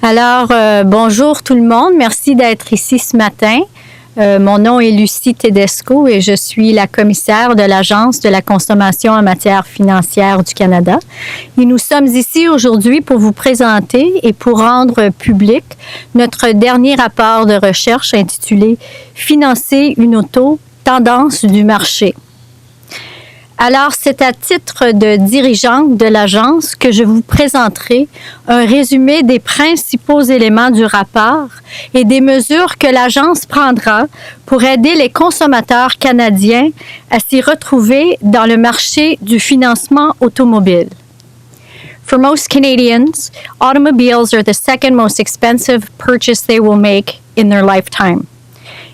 Alors, bonjour tout le monde. Merci d'être ici ce matin. Mon nom est Lucie Tedesco et je suis la commissaire de l'Agence de la consommation en matière financière du Canada. Et nous sommes ici aujourd'hui pour vous présenter et pour rendre public notre dernier rapport de recherche intitulé « Financer une auto, tendance du marché ». Alors, c'est à titre de dirigeante de l'agence que je vous présenterai un résumé des principaux éléments du rapport et des mesures que l'agence prendra pour aider les consommateurs canadiens à s'y retrouver dans le marché du financement automobile. For most Canadians, automobiles are the second most expensive purchase they will make in their lifetime.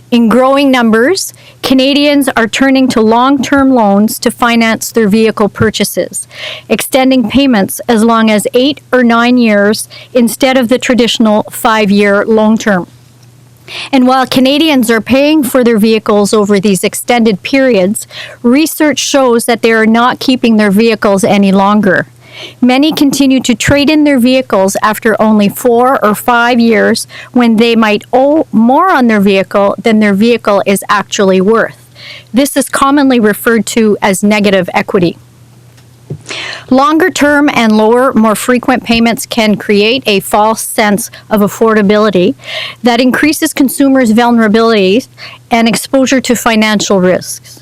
In growing numbers, Canadians are turning to long-term loans to finance their vehicle purchases, extending payments as long as 8 or 9 years instead of the traditional 5-year loan term. And while Canadians are paying for their vehicles over these extended periods, research shows that they are not keeping their vehicles any longer. Many continue to trade in their vehicles after only 4 or 5 years when they might owe more on their vehicle than their vehicle is actually worth. This is commonly referred to as negative equity. Longer term and lower, more frequent payments can create a false sense of affordability that increases consumers' vulnerabilities and exposure to financial risks.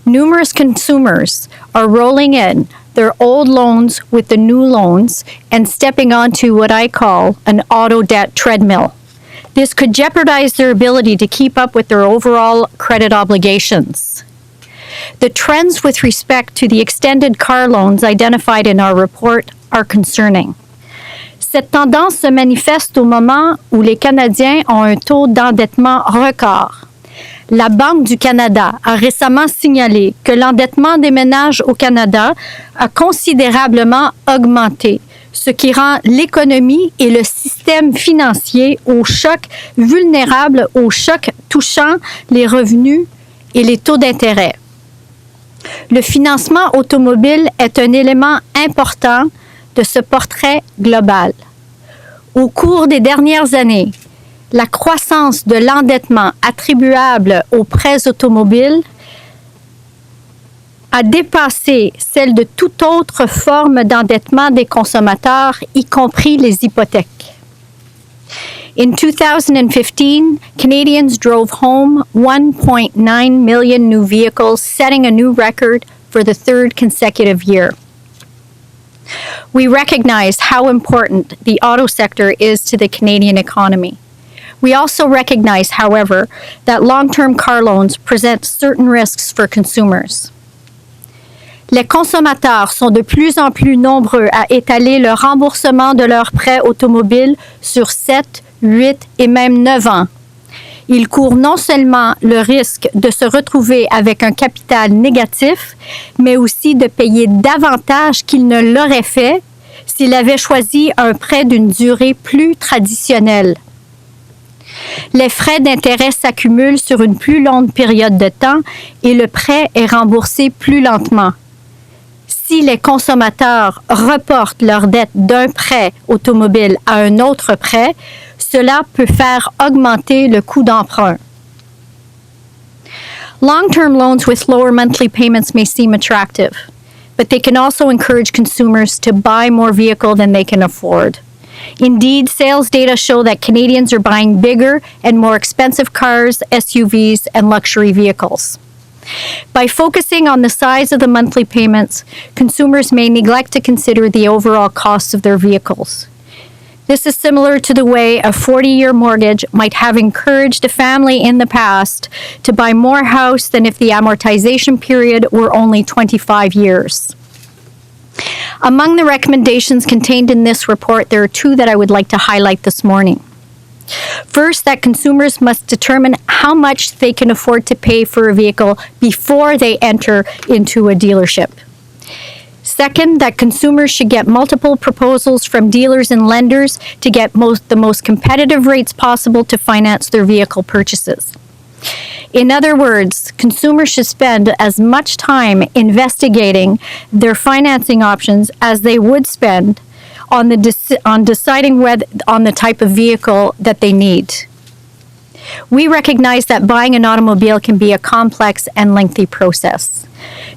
Numerous consumers are rolling in their old loans with the new loans and stepping onto what I call an auto debt treadmill. This could jeopardize their ability to keep up with their overall credit obligations. The trends with respect to the extended car loans identified in our report are concerning. Cette tendance se manifeste au moment où les Canadiens ont un taux d'endettement record. La Banque du Canada a récemment signalé que l'endettement des ménages au Canada a considérablement augmenté, ce qui rend l'économie et le système financier au choc vulnérables aux chocs touchant les revenus et les taux d'intérêt. Le financement automobile est un élément important de ce portrait global. Au cours des dernières années, la croissance de l'endettement attribuable aux prêts automobiles a dépassé celle de toute autre forme d'endettement des consommateurs, y compris les hypothèques. In 2015, Canadians drove home 1.9 million new vehicles, setting a new record for the third consecutive year. We recognize how important the auto sector is to the Canadian economy. We also recognize, however, that long-term car loans present certain risks for consumers. Les consommateurs sont de plus en plus nombreux à étaler le remboursement de leurs prêts automobiles sur 7, 8 et même 9 ans. Ils courent non seulement le risque de se retrouver avec un capital négatif, mais aussi de payer davantage qu'ils ne l'auraient fait s'ils avaient choisi un prêt d'une durée plus traditionnelle. Les frais d'intérêt s'accumulent sur une plus longue période de temps et le prêt est remboursé plus lentement. Si les consommateurs reportent leur dette d'un prêt automobile à un autre prêt, cela peut faire augmenter le coût d'emprunt. Long-term loans with lower monthly payments may seem attractive, but they can also encourage consumers to buy more vehicle than they can afford. Indeed, sales data show that Canadians are buying bigger and more expensive cars, SUVs, and luxury vehicles. By focusing on the size of the monthly payments, consumers may neglect to consider the overall cost of their vehicles. This is similar to the way a 40-year mortgage might have encouraged a family in the past to buy more house than if the amortization period were only 25 years. Among the recommendations contained in this report, there are two that I would like to highlight this morning. First, that consumers must determine how much they can afford to pay for a vehicle before they enter into a dealership. Second, that consumers should get multiple proposals from dealers and lenders to get the most competitive rates possible to finance their vehicle purchases. In other words, consumers should spend as much time investigating their financing options as they would spend on deciding on the type of vehicle that they need. We recognize that buying an automobile can be a complex and lengthy process.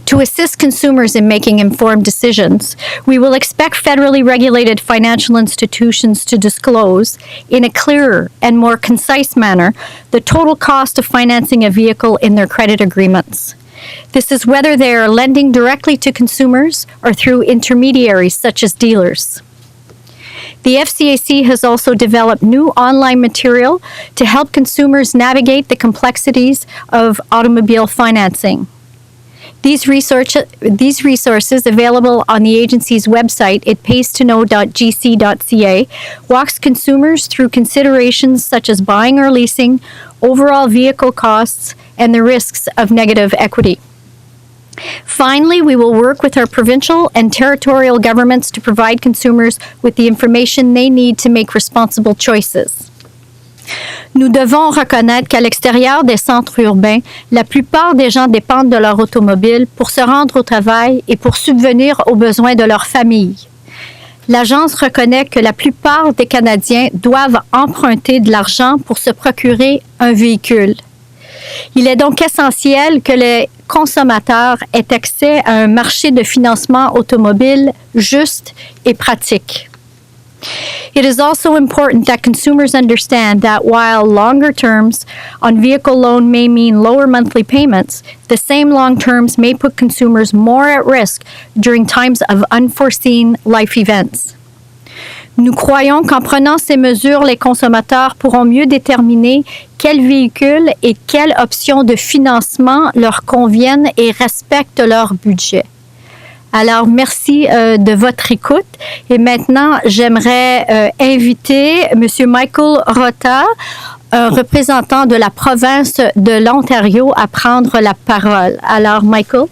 To assist consumers in making informed decisions, we will expect federally regulated financial institutions to disclose, in a clearer and more concise manner, the total cost of financing a vehicle in their credit agreements. This is whether they are lending directly to consumers or through intermediaries such as dealers. The FCAC has also developed new online material to help consumers navigate the complexities of automobile financing. These resources, available on the agency's website at paystoKnow.gc.ca, walks consumers through considerations such as buying or leasing, overall vehicle costs, and the risks of negative equity. Finally, we will work with our provincial and territorial governments to provide consumers with the information they need to make responsible choices. Nous devons reconnaître qu'à l'extérieur des centres urbains, la plupart des gens dépendent de leur automobile pour se rendre au travail et pour subvenir aux besoins de leur famille. L'Agence reconnaît que la plupart des Canadiens doivent emprunter de l'argent pour se procurer un véhicule. Il est donc essentiel que les consommateurs aient accès à un marché de financement automobile juste et pratique. It is also important that consumers understand that while longer terms on vehicle loan may mean lower monthly payments, the same long terms may put consumers more at risk during times of unforeseen life events. Nous croyons qu'en prenant ces mesures, les consommateurs pourront mieux déterminer quel véhicule et quelles options de financement leur conviennent et respectent leur budget. Alors, merci de votre écoute. Et maintenant, j'aimerais inviter M. Michael Rota, un représentant de la province de l'Ontario, à prendre la parole. Alors, Michael.